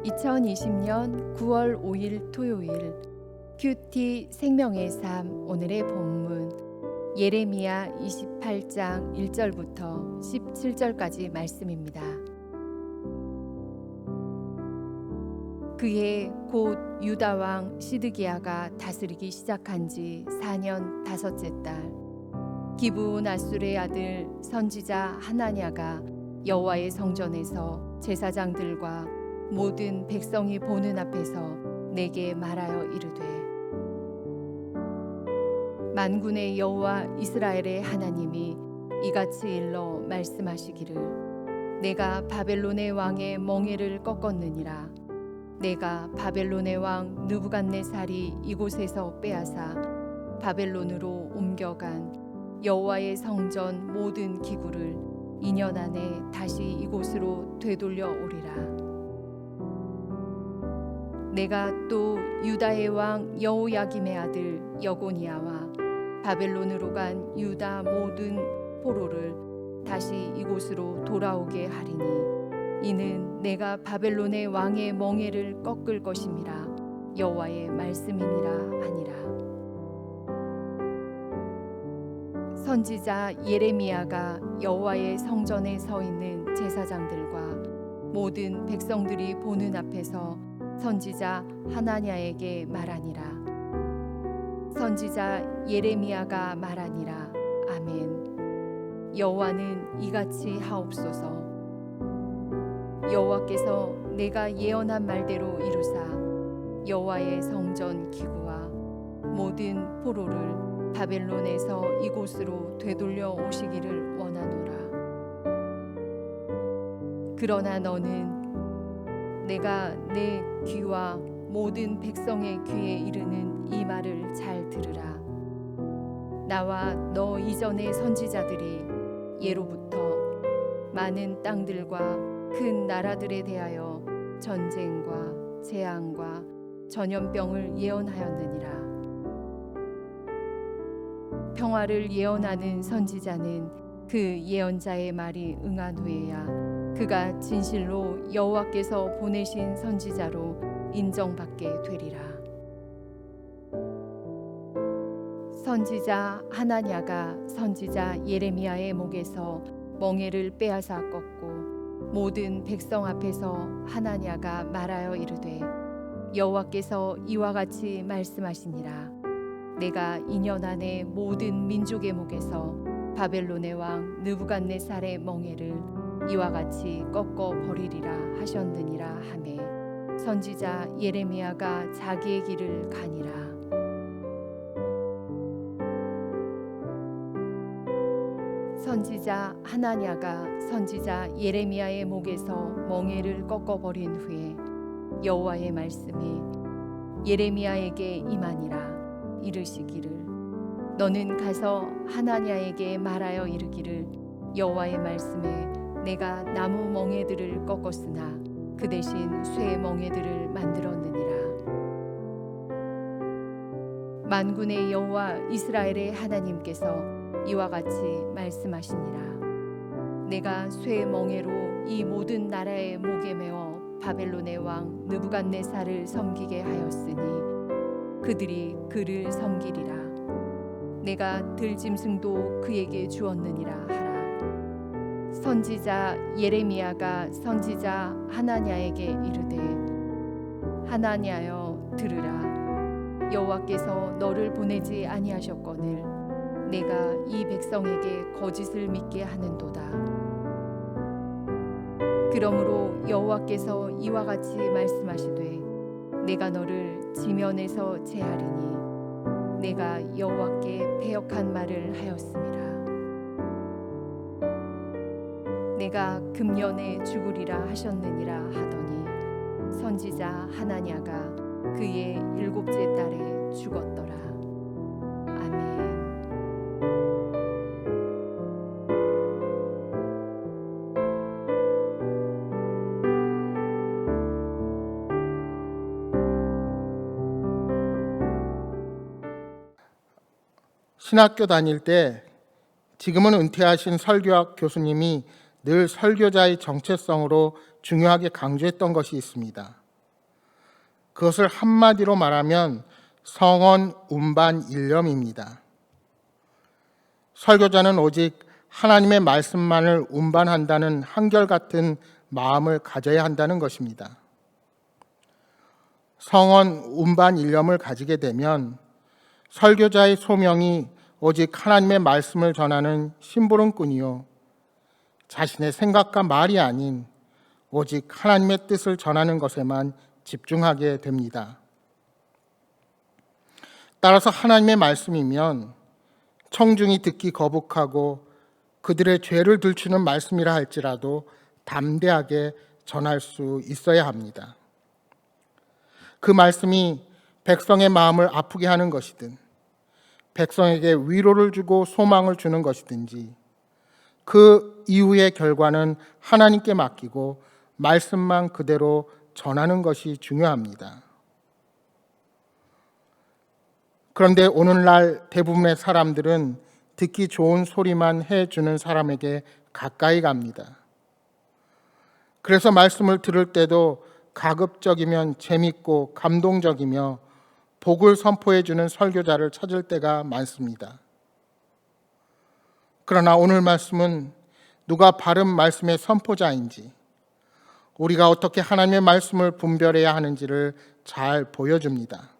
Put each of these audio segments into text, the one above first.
2020년 9월 5일 토요일 큐티 생명의 삶 오늘의 본문 예레미야 28장 1절부터 17절까지 말씀입니다. 그해 곧 유다 왕 시드기야가 다스리기 시작한 지 4년 다섯째 달 기브온 아술의 아들 선지자 하나냐가 여호와의 성전에서 제사장들과 모든 백성이 보는 앞에서 내게 말하여 이르되 만군의 여호와 이스라엘의 하나님이 이같이 일러 말씀하시기를 내가 바벨론의 왕의 멍에를 꺾었느니라. 내가 바벨론의 왕 느부갓네살이 이곳에서 빼앗아 바벨론으로 옮겨간 여호와의 성전 모든 기구를 2년 안에 다시 이곳으로 되돌려 오리라. 내가 또 유다의 왕 여호야김의 아들 여고니아와 바벨론으로 간 유다 모든 포로를 다시 이곳으로 돌아오게 하리니 이는 내가 바벨론의 왕의 멍에를 꺾을 것임이라 여호와의 말씀이니라 하니라. 선지자 예레미야가 여호와의 성전에 서 있는 제사장들과 모든 백성들이 보는 앞에서 선지자 하나냐에게 말하니라. 선지자 예레미야가 말하니라. 아멘. 여호와는 이같이 하옵소서. 여호와께서 내가 예언한 말대로 이루사 여호와의 성전 기구와 모든 포로를 바벨론에서 이곳으로 되돌려 오시기를 원하노라. 그러나 너는 내가 내 귀와 모든 백성의 귀에 이르는 이 말을 잘 들으라. 나와 너 이전의 선지자들이 예로부터 많은 땅들과 큰 나라들에 대하여 전쟁과 재앙과 전염병을 예언하였느니라. 평화를 예언하는 선지자는 그 예언자의 말이 응한 후에야 그가 진실로 여호와께서 보내신 선지자로 인정받게 되리라. 선지자 하나냐가 선지자 예레미야의 목에서 멍에를 빼앗아 꺾고 모든 백성 앞에서 하나냐가 말하여 이르되 여호와께서 이와 같이 말씀하시니라. 내가 2년 안에 모든 민족의 목에서 바벨론의 왕 느부갓네살의 멍에를 이와 같이 꺾어 버리리라 하셨느니라 하매 선지자 예레미야가 자기의 길을 가니라. 선지자 하나냐가 선지자 예레미야의 목에서 멍에를 꺾어 버린 후에 여호와의 말씀이 예레미야에게 임하니라. 이르시기를 너는 가서 하나냐에게 말하여 이르기를 여호와의 말씀에 내가 나무 멍에들을 꺾었으나 그 대신 쇠 멍에들을 만들었느니라. 만군의 여호와 이스라엘의 하나님께서 이와 같이 말씀하시니라. 내가 쇠 멍에로 이 모든 나라의 목에 메어 바벨론의 왕 느부갓네살을 섬기게 하였으니 그들이 그를 섬기리라. 내가 들짐승도 그에게 주었느니라 하라. 선지자 예레미야가 선지자 하나냐에게 이르되 하나냐여 들으라. 여호와께서 너를 보내지 아니하셨거늘 내가 이 백성에게 거짓을 믿게 하는도다. 그러므로 여호와께서 이와 같이 말씀하시되 내가 너를 지면에서 제하리니 내가 여호와께 패역한 말을 하였음이라. 내가 금년에 죽으리라 하셨느니라 하더니 선지자 하나냐가 그의 7째 달에 죽었더라. 아멘. 신학교 다닐 때 지금은 은퇴하신 설교학 교수님이 늘 설교자의 정체성으로 중요하게 강조했던 것이 있습니다. 그것을 한마디로 말하면 성언 운반 일념입니다. 설교자는 오직 하나님의 말씀만을 운반한다는 한결같은 마음을 가져야 한다는 것입니다. 성언 운반 일념을 가지게 되면 설교자의 소명이 오직 하나님의 말씀을 전하는 심부름꾼이요, 자신의 생각과 말이 아닌 오직 하나님의 뜻을 전하는 것에만 집중하게 됩니다. 따라서 하나님의 말씀이면 청중이 듣기 거북하고 그들의 죄를 들추는 말씀이라 할지라도 담대하게 전할 수 있어야 합니다. 그 말씀이 백성의 마음을 아프게 하는 것이든 백성에게 위로를 주고 소망을 주는 것이든지 그 이후의 결과는 하나님께 맡기고 말씀만 그대로 전하는 것이 중요합니다. 그런데 오늘날 대부분의 사람들은 듣기 좋은 소리만 해주는 사람에게 가까이 갑니다. 그래서 말씀을 들을 때도 가급적이면 재밌고 감동적이며 복을 선포해주는 설교자를 찾을 때가 많습니다. 그러나 오늘 말씀은 누가 바른 말씀의 선포자인지, 우리가 어떻게 하나님의 말씀을 분별해야 하는지를 잘 보여줍니다.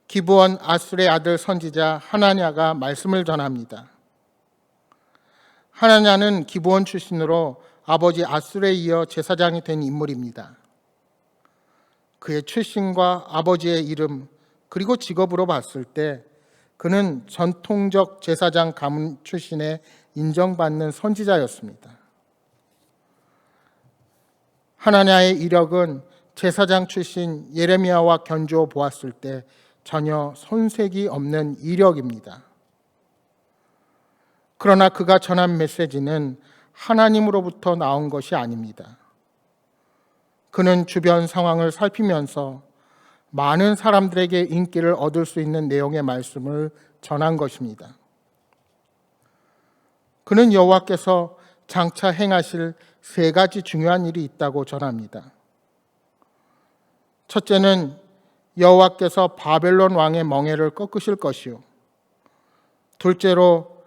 기브온 아술의 아들 선지자 하나냐가 말씀을 전합니다. 하나냐는 기브온 출신으로 아버지 아술에 이어 제사장이 된 인물입니다. 그의 출신과 아버지의 이름 그리고 직업으로 봤을 때 그는 전통적 제사장 가문 출신에 인정받는 선지자였습니다. 하나냐의 이력은 제사장 출신 예레미야와 견주어 보았을 때 전혀 손색이 없는 이력입니다. 그러나 그가 전한 메시지는 하나님으로부터 나온 것이 아닙니다. 그는 주변 상황을 살피면서 많은 사람들에게 인기를 얻을 수 있는 내용의 말씀을 전한 것입니다. 그는 여호와께서 장차 행하실 세 가지 중요한 일이 있다고 전합니다. 첫째는 여호와께서 바벨론 왕의 멍에를 꺾으실 것이요, 둘째로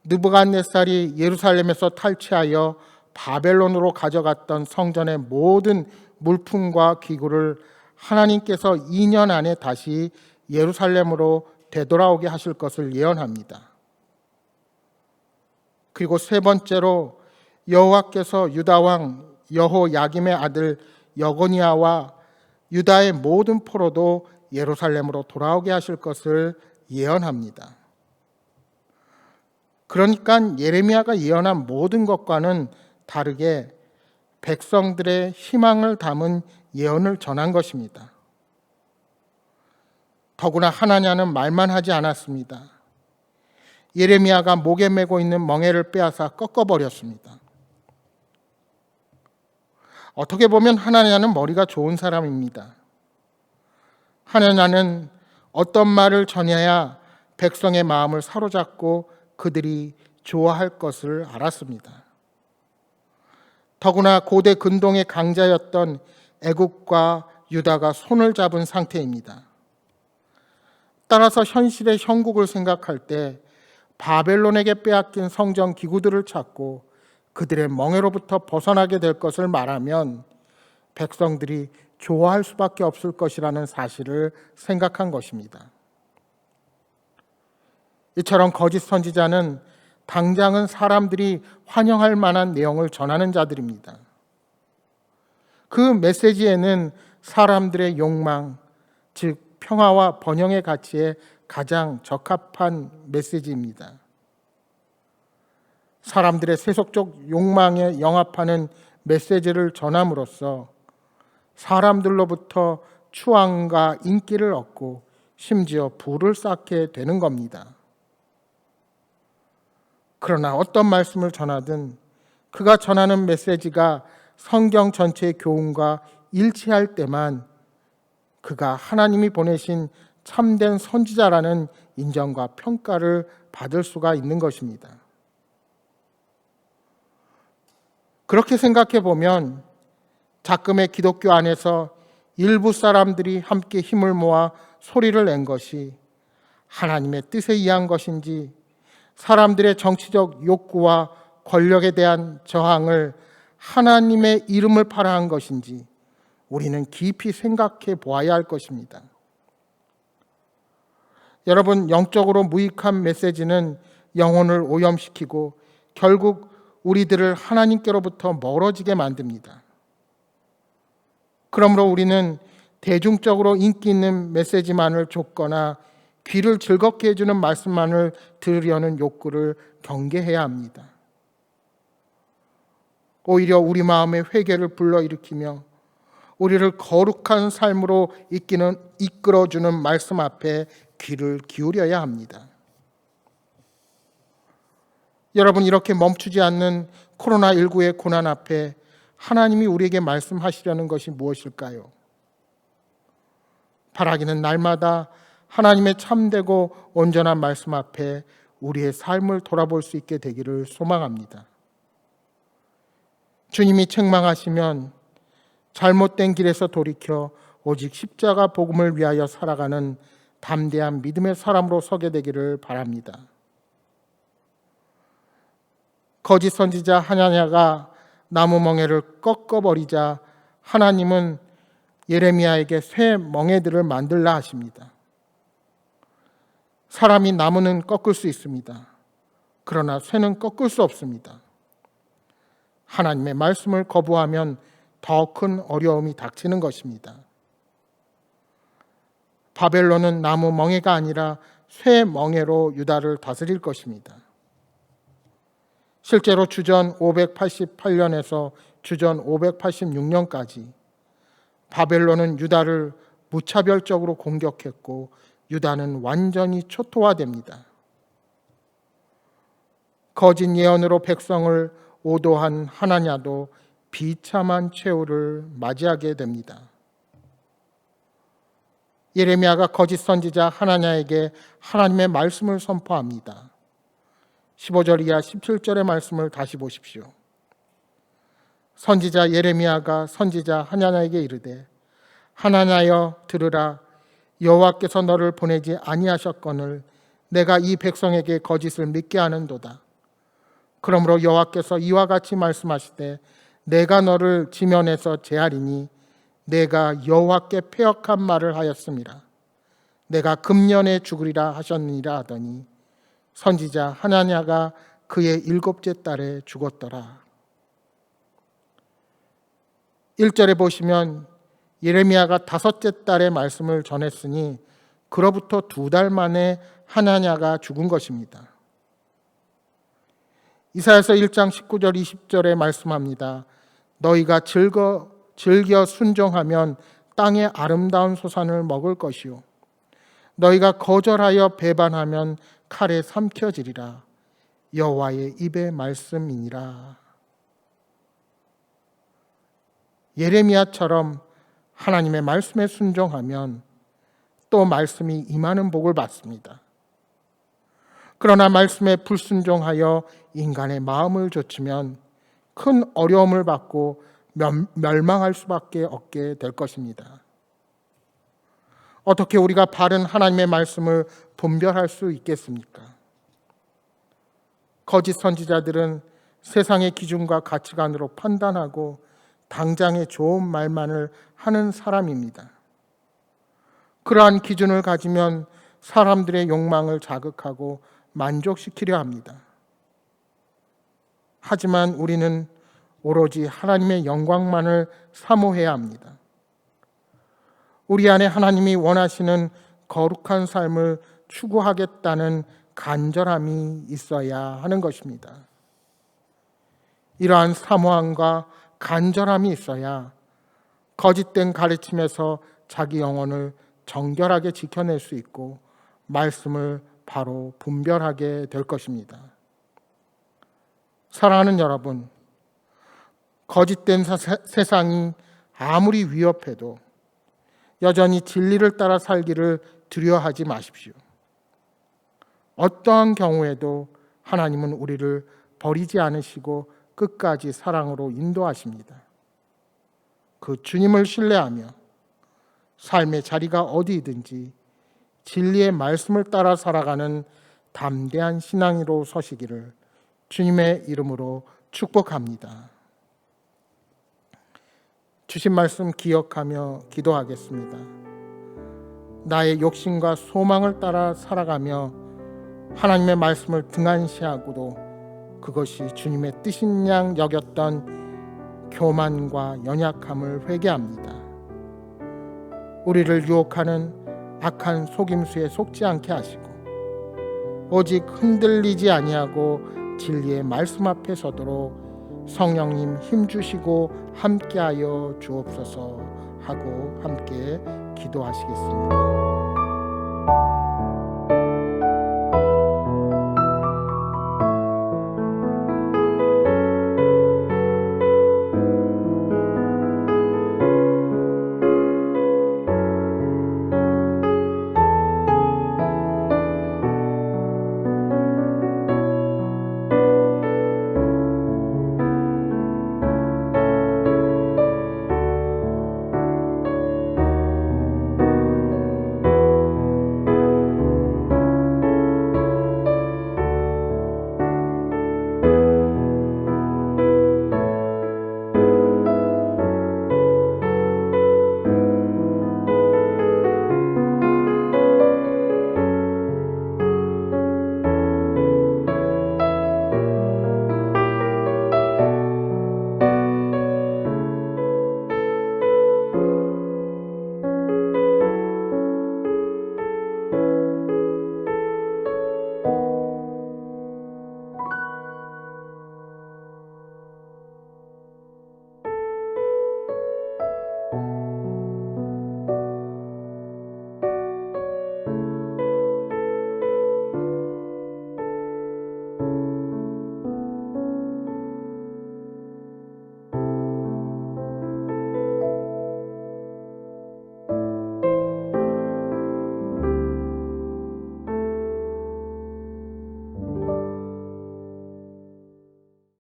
느부갓네살이 예루살렘에서 탈취하여 바벨론으로 가져갔던 성전의 모든 물품과 기구를 하나님께서 2년 안에 다시 예루살렘으로 되돌아오게 하실 것을 예언합니다. 그리고 세 번째로 여호와께서 유다 왕 여호야김의 아들 여고니아와 유다의 모든 포로도 예루살렘으로 돌아오게 하실 것을 예언합니다. 그러니까 예레미야가 예언한 모든 것과는 다르게 백성들의 희망을 담은 예언을 전한 것입니다. 더구나 하나냐는 말만 하지 않았습니다. 예레미야가 목에 메고 있는 멍에를 빼앗아 꺾어버렸습니다. 어떻게 보면 하나냐는 머리가 좋은 사람입니다. 하나냐는 어떤 말을 전해야 백성의 마음을 사로잡고 그들이 좋아할 것을 알았습니다. 더구나 고대 근동의 강자였던 애굽과 유다가 손을 잡은 상태입니다. 따라서 현실의 형국을 생각할 때 바벨론에게 빼앗긴 성전 기구들을 찾고 그들의 멍에로부터 벗어나게 될 것을 말하면 백성들이 좋아할 수밖에 없을 것이라는 사실을 생각한 것입니다. 이처럼 거짓 선지자는 당장은 사람들이 환영할 만한 내용을 전하는 자들입니다. 그 메시지에는 사람들의 욕망, 즉 평화와 번영의 가치에 가장 적합한 메시지입니다. 사람들의 세속적 욕망에 영합하는 메시지를 전함으로써 사람들로부터 추앙과 인기를 얻고 심지어 부를 쌓게 되는 겁니다. 그러나 어떤 말씀을 전하든 그가 전하는 메시지가 성경 전체의 교훈과 일치할 때만 그가 하나님이 보내신 참된 선지자라는 인정과 평가를 받을 수가 있는 것입니다. 그렇게 생각해 보면 작금의 기독교 안에서 일부 사람들이 함께 힘을 모아 소리를 낸 것이 하나님의 뜻에 의한 것인지, 사람들의 정치적 욕구와 권력에 대한 저항을 하나님의 이름을 팔아 한 것인지 우리는 깊이 생각해 보아야 할 것입니다. 여러분, 영적으로 무익한 메시지는 영혼을 오염시키고 결국 우리들을 하나님께로부터 멀어지게 만듭니다. 그러므로 우리는 대중적으로 인기 있는 메시지만을 줬거나 귀를 즐겁게 해주는 말씀만을 들으려는 욕구를 경계해야 합니다. 오히려 우리 마음의 회개를 불러일으키며 우리를 거룩한 삶으로 이끌어주는 말씀 앞에 귀를 기울여야 합니다. 여러분, 이렇게 멈추지 않는 코로나19의 고난 앞에 하나님이 우리에게 말씀하시려는 것이 무엇일까요? 바라기는 날마다 하나님의 참되고 온전한 말씀 앞에 우리의 삶을 돌아볼 수 있게 되기를 소망합니다. 주님이 책망하시면 잘못된 길에서 돌이켜 오직 십자가 복음을 위하여 살아가는 담대한 믿음의 사람으로 서게 되기를 바랍니다. 거짓 선지자 하나냐가 나무 멍에를 꺾어버리자 하나님은 예레미야에게 새 멍에들을 만들라 하십니다. 사람이 나무는 꺾을 수 있습니다. 그러나 쇠는 꺾을 수 없습니다. 하나님의 말씀을 거부하면 더 큰 어려움이 닥치는 것입니다. 바벨론은 나무 멍에가 아니라 쇠 멍에로 유다를 다스릴 것입니다. 실제로 주전 588년에서 주전 586년까지 바벨론은 유다를 무차별적으로 공격했고 유다는 완전히 초토화됩니다. 거짓 예언으로 백성을 오도한 하나냐도 비참한 최후를 맞이하게 됩니다. 예레미야가 거짓 선지자 하나냐에게 하나님의 말씀을 선포합니다. 15절 이하 17절의 말씀을 다시 보십시오. 선지자 예레미야가 선지자 하나냐에게 이르되 하나냐여 들으라. 여호와께서 너를 보내지 아니하셨거늘 내가 이 백성에게 거짓을 믿게 하는도다. 그러므로 여호와께서 이와 같이 말씀하시되 내가 너를 지면에서 제하리니 내가 여호와께 패역한 말을 하였음이라. 내가 금년에 죽으리라 하셨느니라 하더니 선지자 하나냐가 그의 7째 달에 죽었더라. 1절에 보시면 예레미야가 5째 달에 말씀을 전했으니 그로부터 2달 만에 하나냐가 죽은 것입니다. 이사야서 1장 19절 20절에 말씀합니다. 너희가 즐겨 순종하면 땅의 아름다운 소산을 먹을 것이요 너희가 거절하여 배반하면 칼에 삼켜지리라. 여호와의 입의 말씀이니라. 예레미야처럼 하나님의 말씀에 순종하면 또 말씀이 임하는 복을 받습니다. 그러나 말씀에 불순종하여 인간의 마음을 좇으면 큰 어려움을 받고 멸망할 수밖에 없게 될 것입니다. 어떻게 우리가 바른 하나님의 말씀을 분별할 수 있겠습니까? 거짓 선지자들은 세상의 기준과 가치관으로 판단하고 당장의 좋은 말만을 하는 사람입니다. 그러한 기준을 가지면 사람들의 욕망을 자극하고 만족시키려 합니다. 하지만 우리는 오로지 하나님의 영광만을 사모해야 합니다. 우리 안에 하나님이 원하시는 거룩한 삶을 추구하겠다는 간절함이 있어야 하는 것입니다. 이러한 사모함과 간절함이 있어야 거짓된 가르침에서 자기 영혼을 정결하게 지켜낼 수 있고 말씀을 바로 분별하게 될 것입니다. 사랑하는 여러분, 거짓된 세상이 아무리 위협해도 여전히 진리를 따라 살기를 두려워하지 마십시오. 어떠한 경우에도 하나님은 우리를 버리지 않으시고 끝까지 사랑으로 인도하십니다. 그 주님을 신뢰하며 삶의 자리가 어디이든지 진리의 말씀을 따라 살아가는 담대한 신앙으로 서시기를 주님의 이름으로 축복합니다. 주신 말씀 기억하며 기도하겠습니다. 나의 욕심과 소망을 따라 살아가며 하나님의 말씀을 등한시하고도 그것이 주님의 뜻인 양 여겼던 교만과 연약함을 회개합니다. 우리를 유혹하는 악한 속임수에 속지 않게 하시고 오직 흔들리지 아니하고 진리의 말씀 앞에 서도록 성령님 힘주시고 함께하여 주옵소서 하고 함께 기도하시겠습니다.